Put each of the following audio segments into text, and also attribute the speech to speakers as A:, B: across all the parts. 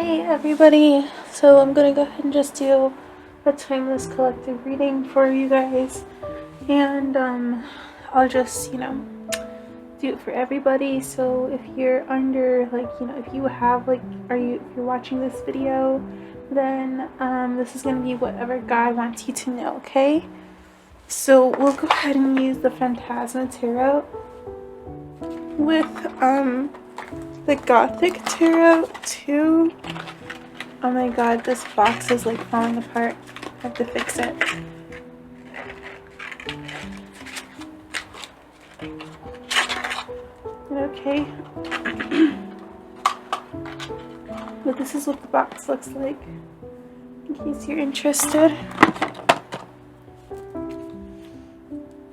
A: Hi everybody, so I'm gonna go ahead and just do a timeless collective reading for you guys, and I'll just do it for everybody. So if you're under, like, if you have, like, if you're watching this video, then this is gonna be whatever God wants you to know, okay? So we'll go ahead and use the Phantasma Tarot with the Gothic Tarot too. Oh my god, this box is like falling apart. I have to fix it. Okay. But this is what the box looks like, in case you're interested.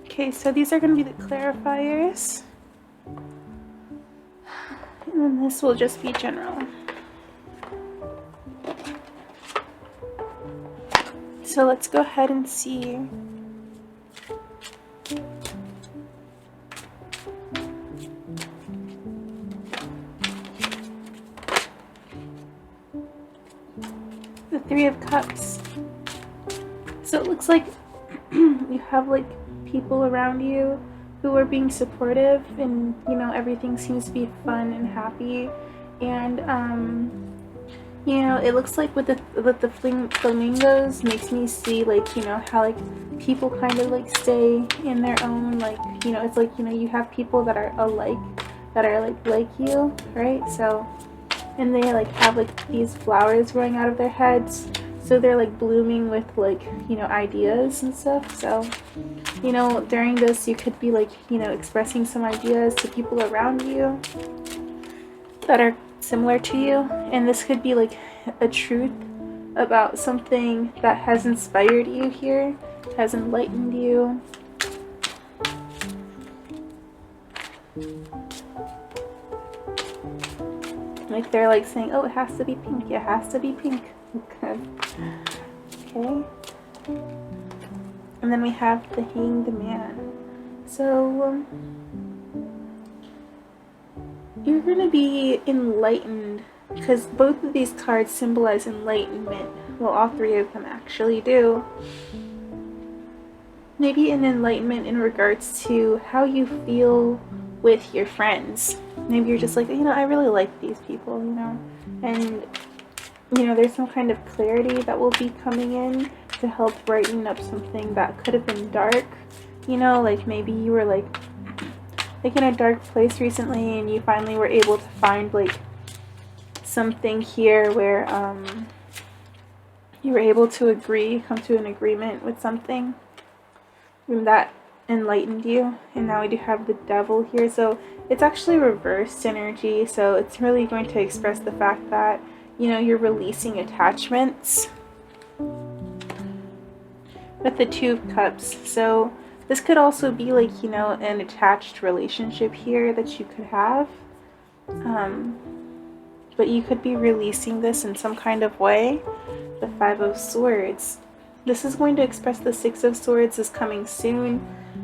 A: Okay, so these are going to be the clarifiers. And then this will just be general. So let's go ahead and see. The Three of Cups. So it looks like you have like people around you who are being supportive, and everything seems to be fun and happy, and it looks like with the flamingos makes me see, like, how like people kind of like stay in their own, like, it's like, you have people that are alike, that are like you, right? So, and they like have like these flowers growing out of their heads, so they're like blooming with, like, ideas and stuff. So during this you could be like expressing some ideas to people around you that are similar to you, and this could be like a truth about something that has inspired you here, has enlightened you. Like they're like saying, oh, it has to be pink, it has to be pink. Okay. And then we have the Hanged Man. So you're gonna be enlightened, because both of these cards symbolize enlightenment. Well, all three of them actually do. Maybe an enlightenment in regards to how you feel with your friends. Maybe you're just like, I really like these people, and there's some kind of clarity that will be coming in to help brighten up something that could have been dark. Like maybe you were like in a dark place recently, and you finally were able to find like something here where you were able to come to an agreement with something, and that enlightened you. And now we do have the Devil here, so it's actually reversed energy, so it's really going to express the fact that you're releasing attachments with the Two of Cups. So this could also be like an attached relationship here that you could have, but you could be releasing this in some kind of way. The Five of Swords, this is going to express the Six of Swords is coming soon.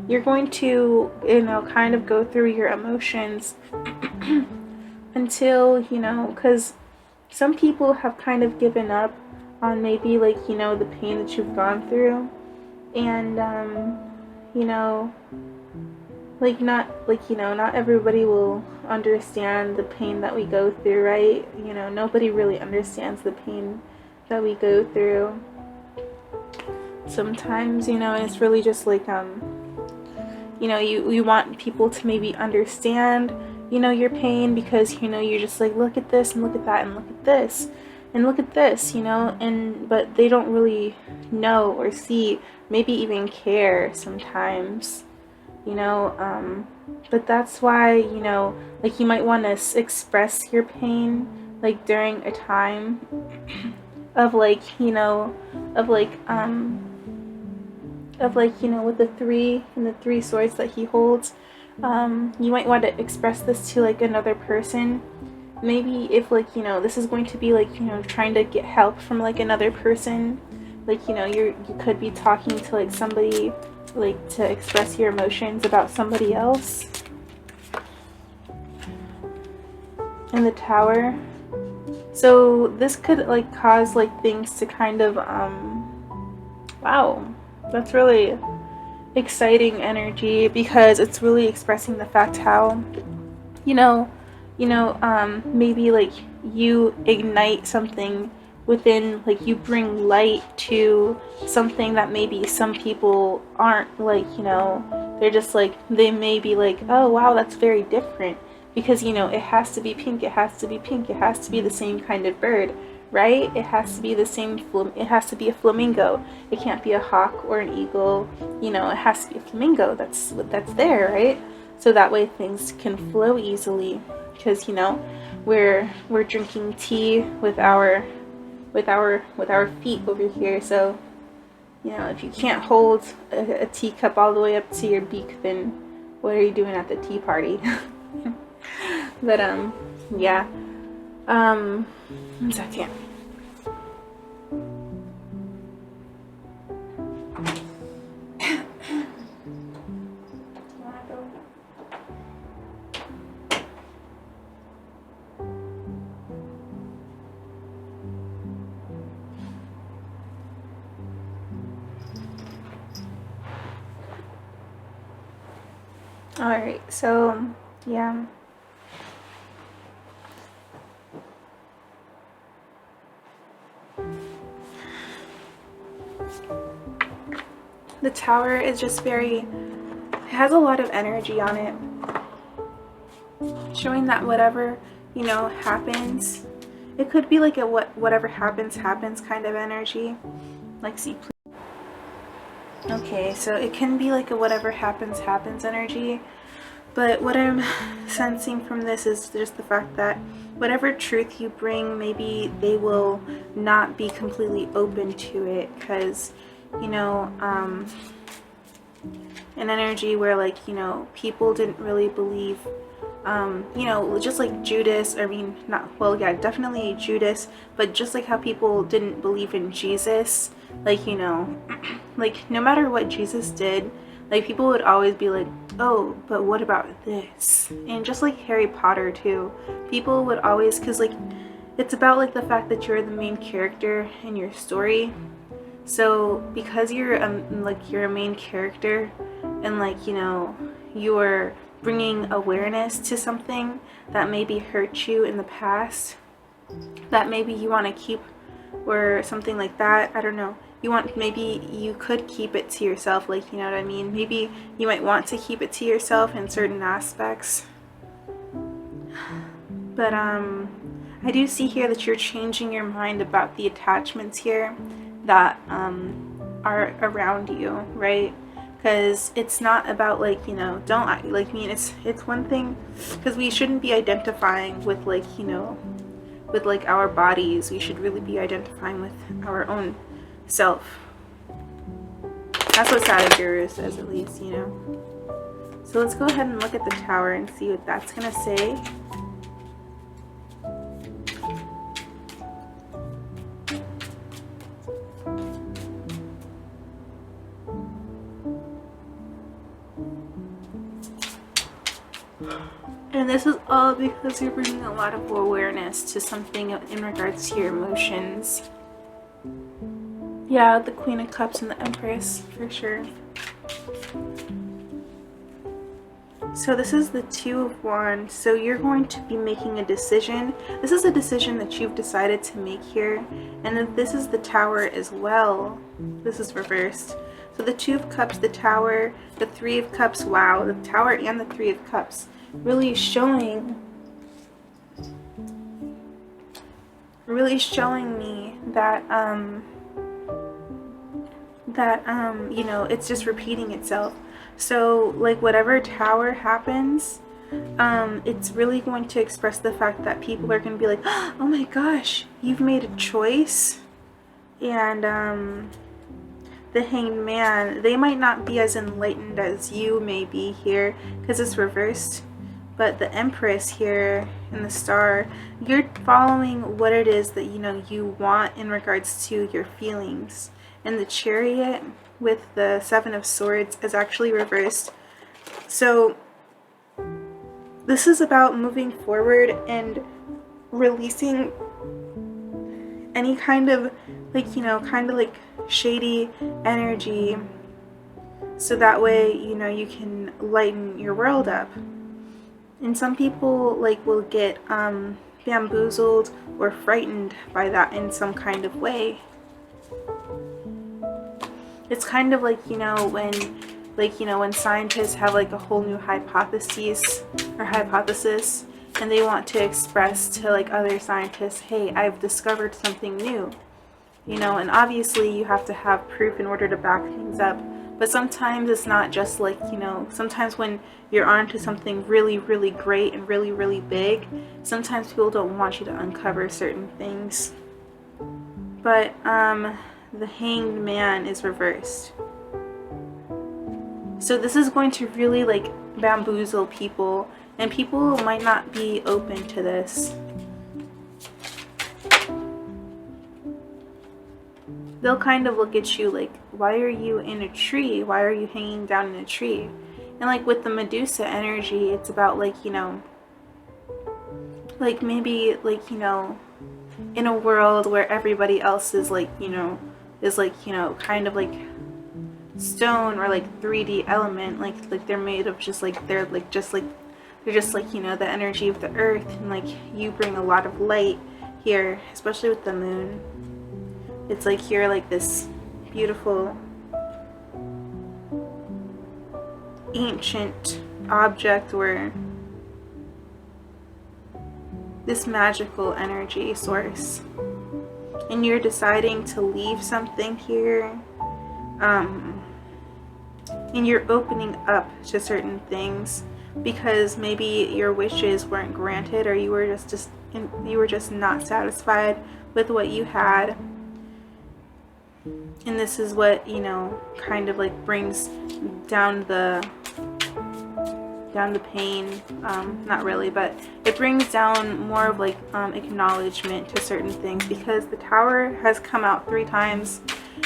A: You're going to kind of go through your emotions until because some people have kind of given up on maybe like the pain that you've gone through, and not everybody will understand the pain that we go through, right? Nobody really understands the pain that we go through sometimes, and it's really just like you want people to maybe understand your pain, because you're just like, look at this and look at that and look at this and look at this, but they don't really know or see, maybe even care sometimes, but that's why like you might want to express your pain like during a time of like with the three and the three swords that he holds. You might want to express this to like another person. Maybe if like this is going to be like trying to get help from like another person, like you could be talking to like somebody, like to express your emotions about somebody else. And the Tower. So this could like cause like things to kind of wow, that's really exciting energy, because it's really expressing the fact how you know maybe like you ignite something within, like you bring light to something that maybe some people aren't, like they're just like, they may be like, oh wow, that's very different, because it has to be pink, it has to be pink, it has to be the same kind of bird, right? It has to be the same it has to be a flamingo. It can't be a hawk or an eagle. It has to be a flamingo. That's there, right? So that way things can flow easily, because we're drinking tea with our feet over here. So if you can't hold a teacup all the way up to your beak, then what are you doing at the tea party? But yeah, 1 second. Alright, so yeah. The Tower is just very, it has a lot of energy on it, showing that whatever happens, it could be like a whatever happens kind of energy. Like, see, please. Okay, so it can be like a whatever happens energy, but what I'm sensing from this is just the fact that whatever truth you bring, maybe they will not be completely open to it, because an energy where like people didn't really believe, just like Judas, I mean, not, well, yeah, definitely Judas, but just like how people didn't believe in Jesus, like like no matter what Jesus did, like people would always be like, oh, but what about this? And just like Harry Potter too, people would always, because like it's about like the fact that you're the main character in your story. So because you're a main character, and like you're bringing awareness to something that maybe hurt you in the past, that maybe you want to keep, or something like that, I don't know, maybe you could keep it to yourself, like, you know what I mean, maybe you might want to keep it to yourself in certain aspects. But I do see here that you're changing your mind about the attachments here that are around you, right? Because it's not about like don't like, I mean, it's one thing, because we shouldn't be identifying with like with like our bodies. We should really be identifying with our own self. That's what Sagittarius says, at least, So let's go ahead and look at the Tower and see what that's gonna say. And this is all because you're bringing a lot of awareness to something in regards to your emotions. Yeah, the Queen of Cups and the Empress, for sure. So this is the Two of Wands. So you're going to be making a decision. This is a decision that you've decided to make here. And then this is the Tower as well. This is reversed. So the Two of Cups, the Tower, the Three of Cups. Wow, the Tower and the Three of Cups. Really showing me that it's just repeating itself. So like whatever Tower happens, it's really going to express the fact that people are going to be like, oh my gosh, you've made a choice. And the Hanged Man, they might not be as enlightened as you may be here, because it's reversed. But the Empress here in the Star, you're following what it is that you want in regards to your feelings. And the Chariot with the Seven of Swords is actually reversed. So this is about moving forward and releasing any kind of like, you know, kind of like shady energy, so that way, you know, you can lighten your world up. And some people like will get bamboozled or frightened by that in some kind of way. It's kind of like, you know, when like, you know, when scientists have like a whole new hypothesis, and they want to express to like other scientists, hey, I've discovered something new, you know, and obviously you have to have proof in order to back things up. But sometimes it's not just like, you know, sometimes when you're onto something really, really great and really, really big, sometimes people don't want you to uncover certain things. But the Hanged Man is reversed. So this is going to really like bamboozle people, and people might not be open to this. They'll kind of look at you like, why are you in a tree? Why are you hanging down in a tree? And like with the Medusa energy, it's about like, you know, like maybe like, you know, in a world where everybody else is like, you know, kind of like stone or like 3D element, like they're made of just like, they're just like, you know, the energy of the earth, and like you bring a lot of light here, especially with the moon. It's like you're like this beautiful ancient object, or this magical energy source, and you're deciding to leave something here, and you're opening up to certain things because maybe your wishes weren't granted, or you were just not satisfied with what you had. And this is what, you know, kind of like brings down the pain, not really, but it brings down more of like acknowledgement to certain things, because the Tower has come out 3 times,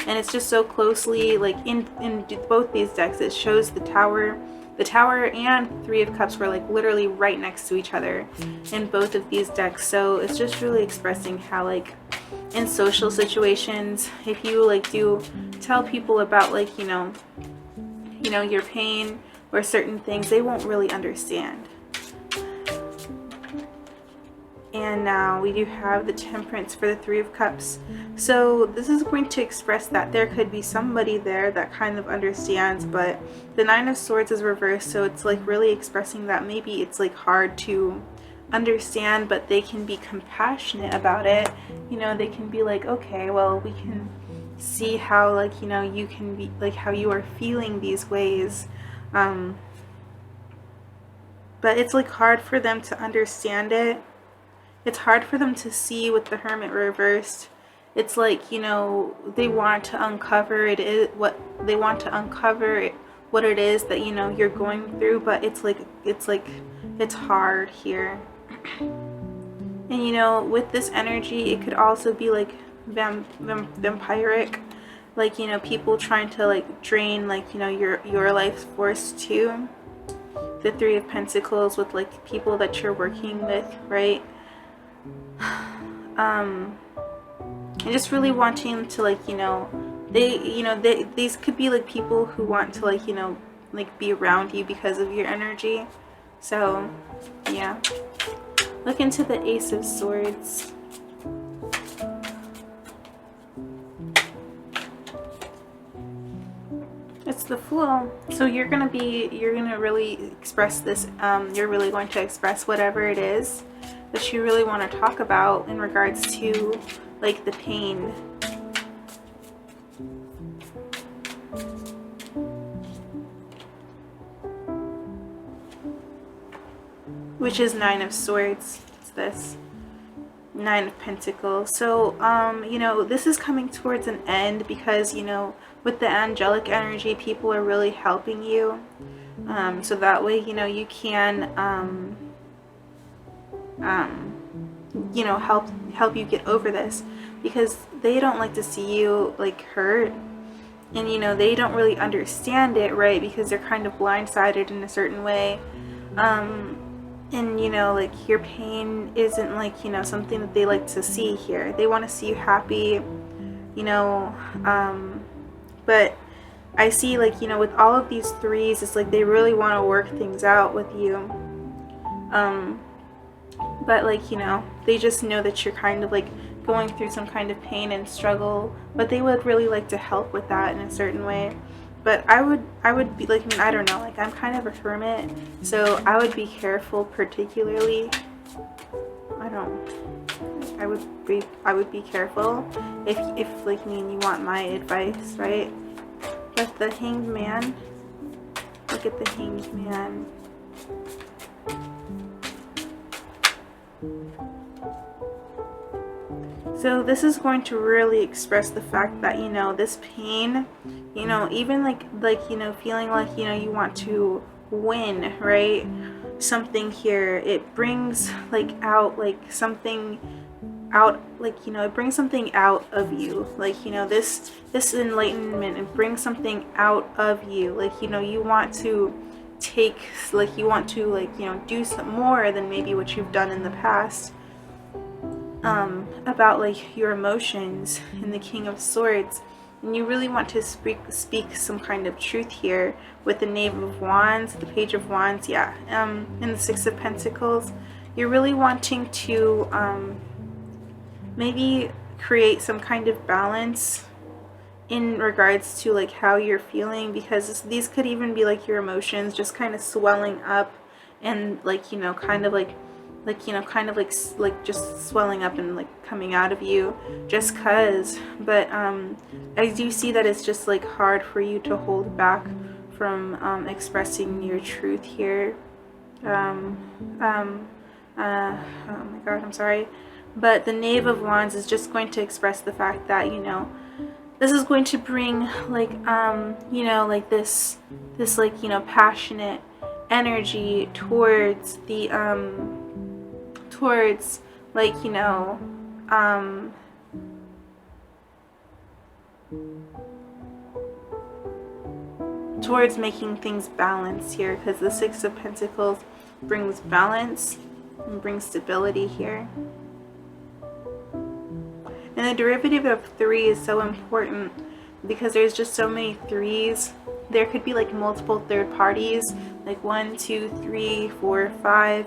A: and it's just so closely like in both these decks it shows the Tower and 3 of Cups were like literally right next to each other in both of these decks. So it's just really expressing how like in social situations, if you like do tell people about like, you know, your pain or certain things, they won't really understand. And now we do have the Temperance for the 3 of Cups. So this is going to express that there could be somebody there that kind of understands, but the 9 of Swords is reversed, so it's like really expressing that maybe it's like hard to understand, but they can be compassionate about it. You know, they can be like, okay, well, we can see how like, you know, you can be like how you are feeling these ways. But it's like hard for them to understand it. It's hard for them to see with the Hermit reversed. It's like, you know, they want to uncover what it is that, you know, you're going through, but it's hard here. And you know, with this energy, it could also be like vampiric, like, you know, people trying to like drain like, you know, your life force too. The 3 of Pentacles with like people that you're working with, right? And just really wanting to like, you know, these could be like people who want to like, you know, like be around you because of your energy. So yeah, look into the Ace of Swords. It's the Fool. So you're gonna really express this, you're really going to express whatever it is that you really want to talk about in regards to like the pain. Which is 9 of Swords. It's this 9 of Pentacles. So you know, this is coming towards an end because, you know, with the angelic energy, people are really helping you, so that way, you know, you can you know, help you get over this, because they don't like to see you like hurt, and you know, they don't really understand it, right? Because they're kind of blindsided in a certain way. and you know, like your pain isn't like, you know, something that they like to see here. They want to see you happy, you know. But I see, like, you know, with all of these threes, it's like they really want to work things out with you. But like, you know, they just know that you're kind of like going through some kind of pain and struggle, but they would really like to help with that in a certain way. But I would be like, I mean, I don't know, like I'm kind of a hermit, so I would be careful, particularly. I would be careful if like, I mean, you want my advice, right? But the Hanged Man, look at the Hanged Man. So this is going to really express the fact that, you know, this pain, you know, even like, you know, feeling like, you know, you want to win, right? Something here, it brings like out like something out, like, you know, it brings something out of you, like, you know, this enlightenment, it brings something out of you, like, you know, you want to take, like, you want to, like, you know, do some more than maybe what you've done in the past. About like your emotions and the King of Swords, and you really want to speak some kind of truth here with the Knave of Wands, the Page of Wands, yeah, and the Six of Pentacles. You're really wanting to maybe create some kind of balance in regards to like how you're feeling, because these could even be like your emotions just kind of swelling up and like, you know, kind of like you know, kind of like just swelling up and like coming out of you just cause. But I do see that it's just like hard for you to hold back from expressing your truth here. Oh my god, I'm sorry. But the Knave of Wands is just going to express the fact that, you know, this is going to bring like you know, like this like, you know, passionate energy towards the towards like, you know, towards making things balanced here, because the Six of Pentacles brings balance and brings stability here. And the derivative of 3 is so important because there's just so many 3s. There could be like multiple third parties, like 1, 2, 3, 4, 5,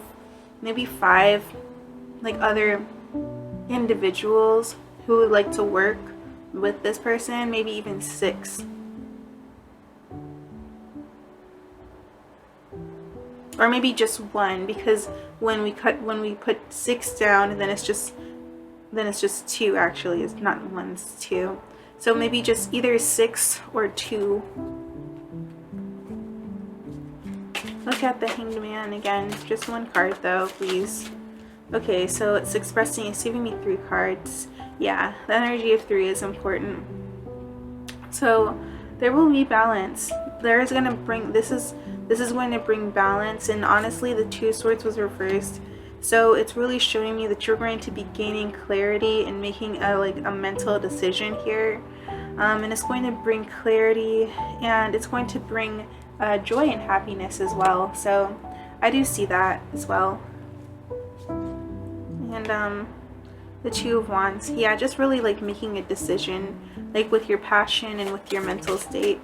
A: maybe 5, like other individuals who would like to work with this person, maybe even 6. Or maybe just 1, because when we put 6 down, then it's just 2 actually. It's not 1, it's 2. So maybe just either 6 or 2. Look at the Hanged Man again. Just 1 card though, please. Okay, so it's giving me 3 cards. Yeah, the energy of 3 is important. So there will be balance. This is going to bring balance, and honestly the 2 Swords was reversed. So it's really showing me that you're going to be gaining clarity and making a mental decision here. And it's going to bring clarity, and it's going to bring joy and happiness as well. So I do see that as well. And the Two of Wands, yeah, just really like making a decision, like with your passion and with your mental state.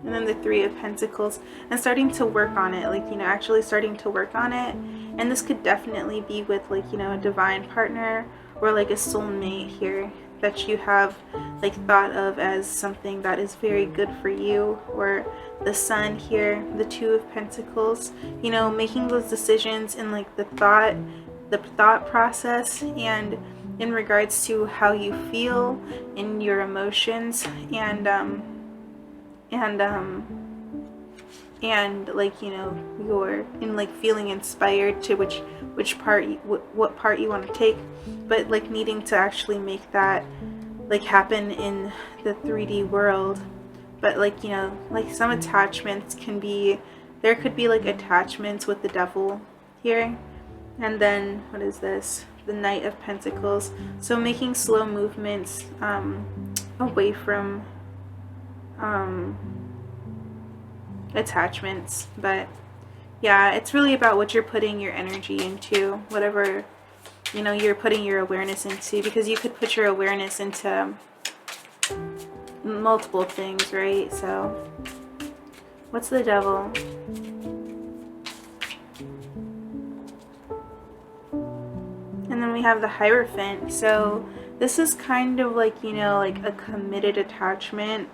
A: And then the Three of Pentacles, and starting to work on it, like, you know, actually starting to work on it. And this could definitely be with, like, you know, a divine partner or like a soulmate here that you have like thought of as something that is very good for you, or the Sun here, the Two of Pentacles, you know, making those decisions in like the thought process and in regards to how you feel in your emotions, and like, you know, you're in like feeling inspired to which part what part you want to take, but like needing to actually make that like happen in the 3D world. But like, you know, like some attachments there could be like attachments with the Devil here. And then what is this? The Knight of Pentacles. So making slow movements away from attachments. But yeah, it's really about what you're putting your energy into, whatever, you know, you're putting your awareness into, because you could put your awareness into multiple things, right? So what's the devil? And then we have the Hierophant. So this is kind of like, you know, like a committed attachment,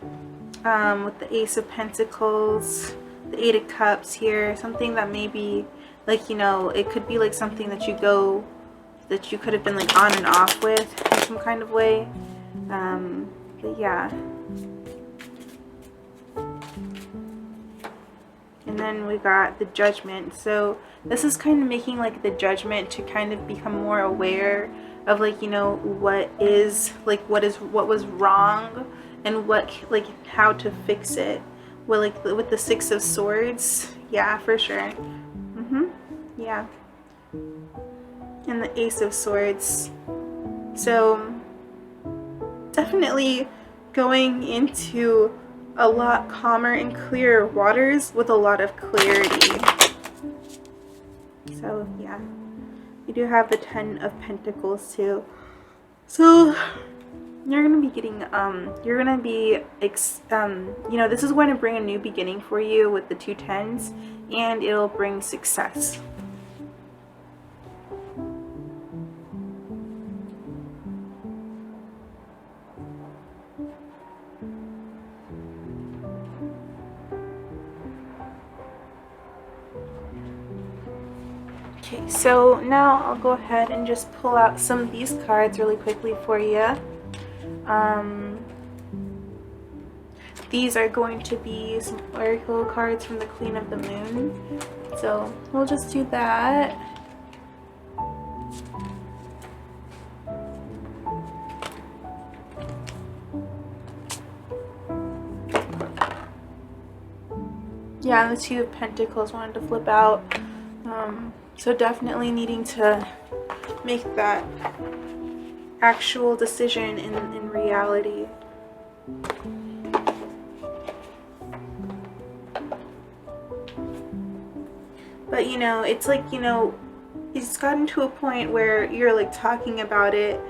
A: with the Ace of Pentacles, the Eight of Cups here, something that maybe, like, you know, it could be like something that you could have been like on and off with in some kind of way. But yeah. And then we got the Judgment. So this is kind of making like the judgment to kind of become more aware of, like, you know, what was wrong, and what, like, how to fix it. Well, like with the Six of Swords, yeah, for sure. Yeah. And the Ace of Swords. So definitely going into a lot calmer and clearer waters with a lot of clarity. So yeah, you do have the Ten of Pentacles too. So you're gonna be getting you know, this is going to bring a new beginning for you with the two tens, and it'll bring success. Okay, so now I'll go ahead and just pull out some of these cards really quickly for you. These are going to be some oracle cards from the Queen of the Moon. So we'll just do that. Yeah, and the Two of Pentacles wanted to flip out. So definitely needing to make that actual decision in reality. But, you know, it's like, you know, it's gotten to a point where you're like talking about it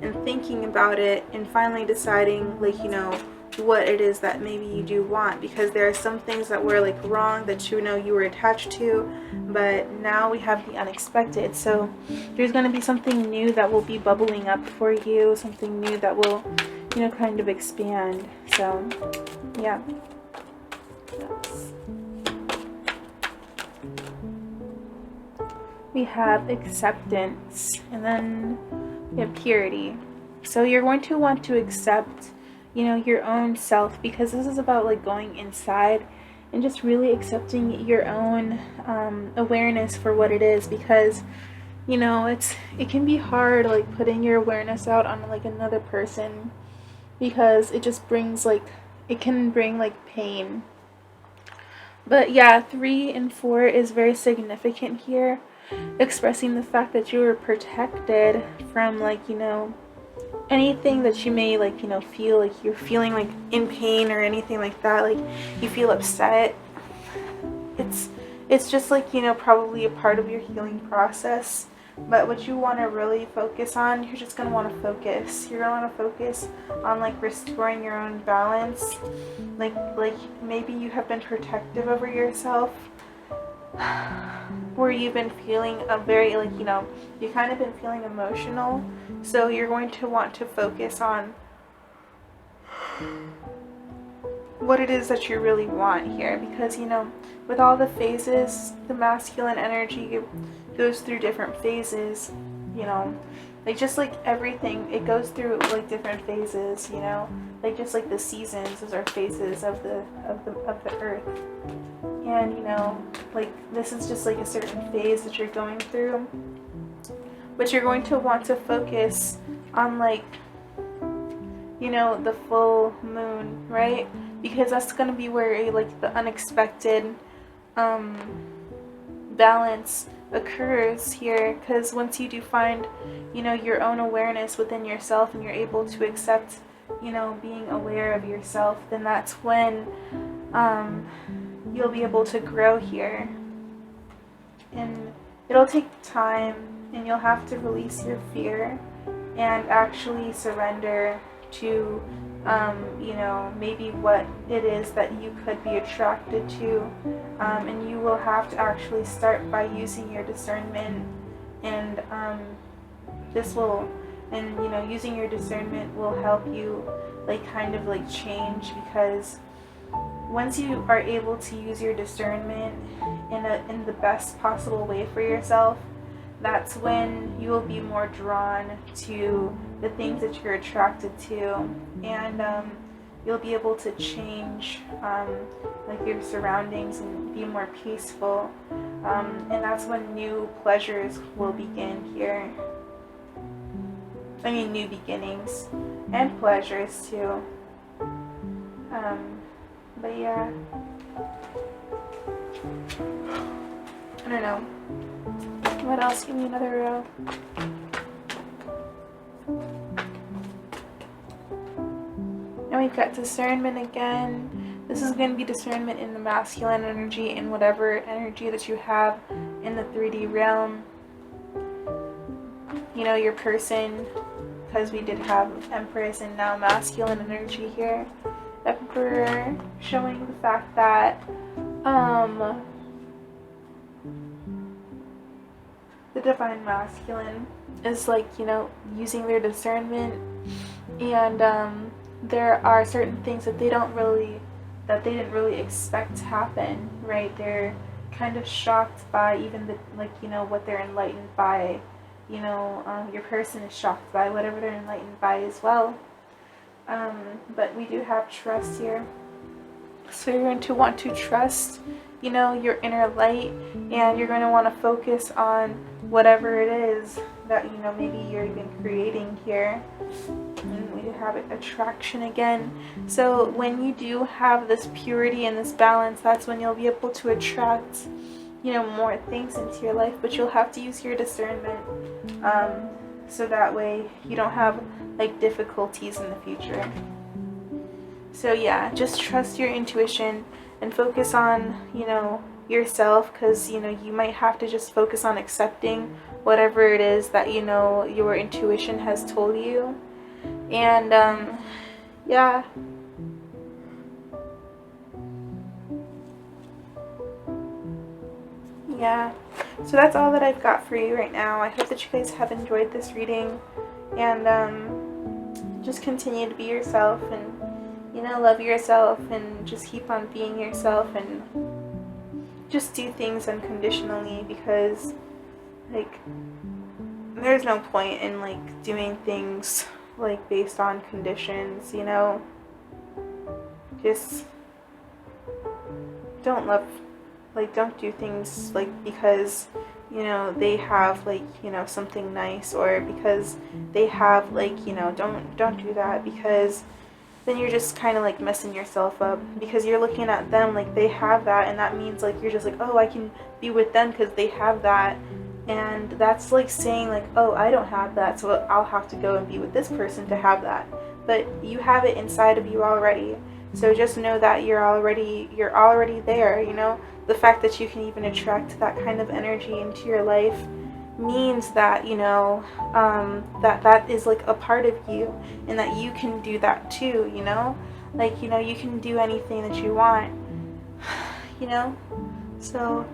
A: and thinking about it and finally deciding, like, you know, what it is that maybe you do want, because there are some things that were like wrong that, you know, you were attached to, but now we have the unexpected. So there's going to be something new that will be bubbling up for you, something new that will, you know, kind of expand. So yeah. Yes. We have acceptance, and then we have purity. So you're going to want to accept, you know, your own self, because this is about like going inside and just really accepting your own awareness for what it is, because, you know, it can be hard like putting your awareness out on like another person, because it just brings like, it can bring like pain. But yeah, 3 and 4 is very significant here, expressing the fact that you were protected from, like, you know, anything that you may, like, you know, feel like you're feeling like in pain or anything like that, like you feel upset. It's just like, you know, probably a part of your healing process. But what you want to really focus on, you're just going to want to focus. You're going to want to focus on like restoring your own balance. Like maybe you have been protective over yourself, where you've been feeling a very, like, you know, you've kind of been feeling emotional. So you're going to want to focus on what it is that you really want here, because, you know, with all the phases, the masculine energy goes through different phases, you know, like just like everything, it goes through like different phases, you know, like just like the seasons, those are phases of the earth. And, you know, like this is just like a certain phase that you're going through, but you're going to want to focus on, like, you know, the full moon, right? Because that's going to be where like the unexpected balance occurs here. Because once you do find, you know, your own awareness within yourself, and you're able to accept, you know, being aware of yourself, then that's when you'll be able to grow here. and it'll take time, and you'll have to release your fear and actually surrender to you know, maybe what it is that you could be attracted to, and you will have to actually start by using your discernment, and this will, and you know, using your discernment will help you like kind of like change, because once you are able to use your discernment in the best possible way for yourself, that's when you will be more drawn to the things that you're attracted to, and you'll be able to change like your surroundings and be more peaceful, and that's when new pleasures will begin here. I mean, new beginnings and pleasures too. But yeah, I don't know. What else? Give me another row. And we've got discernment again. This is going to be discernment in the masculine energy, in whatever energy that you have in the 3D realm. You know, your person, because we did have Empress and now masculine energy here. Emperor, showing the fact that the divine masculine is like, you know, using their discernment, and there are certain things that they didn't really expect to happen, right? They're kind of shocked by even the, like, you know, what they're enlightened by. You know, your person is shocked by whatever they're enlightened by as well. But we do have trust here. So you're going to want to trust, you know, your inner light, and you're going to want to focus on whatever it is that, you know, maybe you're even creating here. And we do have attraction again. So when you do have this purity and this balance, that's when you'll be able to attract, you know, more things into your life, but you'll have to use your discernment, so that way you don't have like difficulties in the future. So yeah, just trust your intuition and focus on, you know, yourself, because, you know, you might have to just focus on accepting whatever it is that, you know, your intuition has told you. And yeah, so that's all that I've got for you right now. I hope that you guys have enjoyed this reading, and just continue to be yourself, and, you know, love yourself, and just keep on being yourself, and just do things unconditionally, because like there's no point in like doing things like based on conditions, you know. Just don't do things like because, you know, they have like, you know, something nice, or because they have like, you know, don't do that, because then you're just kind of like messing yourself up, because you're looking at them like they have that, and that means like you're just like, oh, I can be with them because they have that, and that's like saying like, oh, I don't have that, so I'll have to go and be with this person to have that. But you have it inside of you already, so just know that you're already there, you know. The fact that you can even attract that kind of energy into your life means that, you know, that is like a part of you, and that you can do that too, you know. Like, you know, you can do anything that you want, you know. So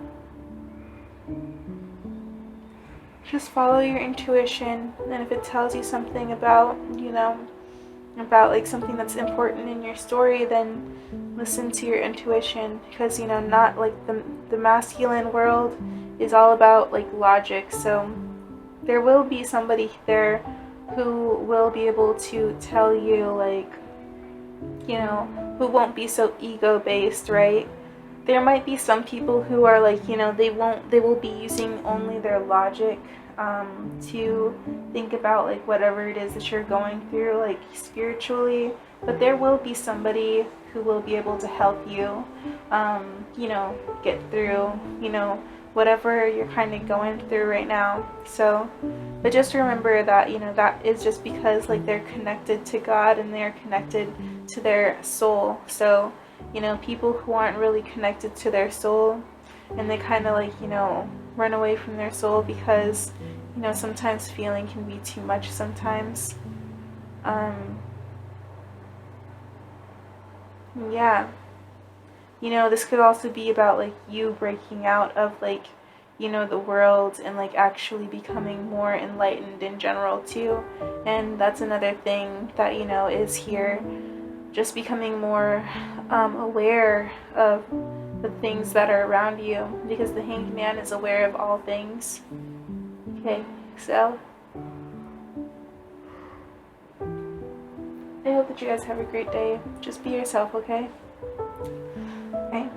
A: just follow your intuition, and if it tells you something about, you know, about like something that's important in your story, then listen to your intuition, because, you know, not like the masculine world is all about like logic. So there will be somebody there who will be able to tell you, like, you know, who won't be so ego based, right? There might be some people who are like, you know, they will be using only their logic to think about like whatever it is that you're going through, like spiritually. But there will be somebody who will be able to help you, you know, get through, you know, whatever you're kind of going through right now. So, but just remember that, you know, that is just because like they're connected to God and they're connected to their soul. So, you know, people who aren't really connected to their soul, and they kind of like, you know, run away from their soul, because, you know, sometimes feeling can be too much sometimes. Yeah. You know, this could also be about like you breaking out of like, you know, the world, and like actually becoming more enlightened in general too. And that's another thing that, you know, is here. Just becoming more aware of the things that are around you, because the Hanged Man is aware of all things. Okay, so I hope that you guys have a great day. Just be yourself, okay? Okay.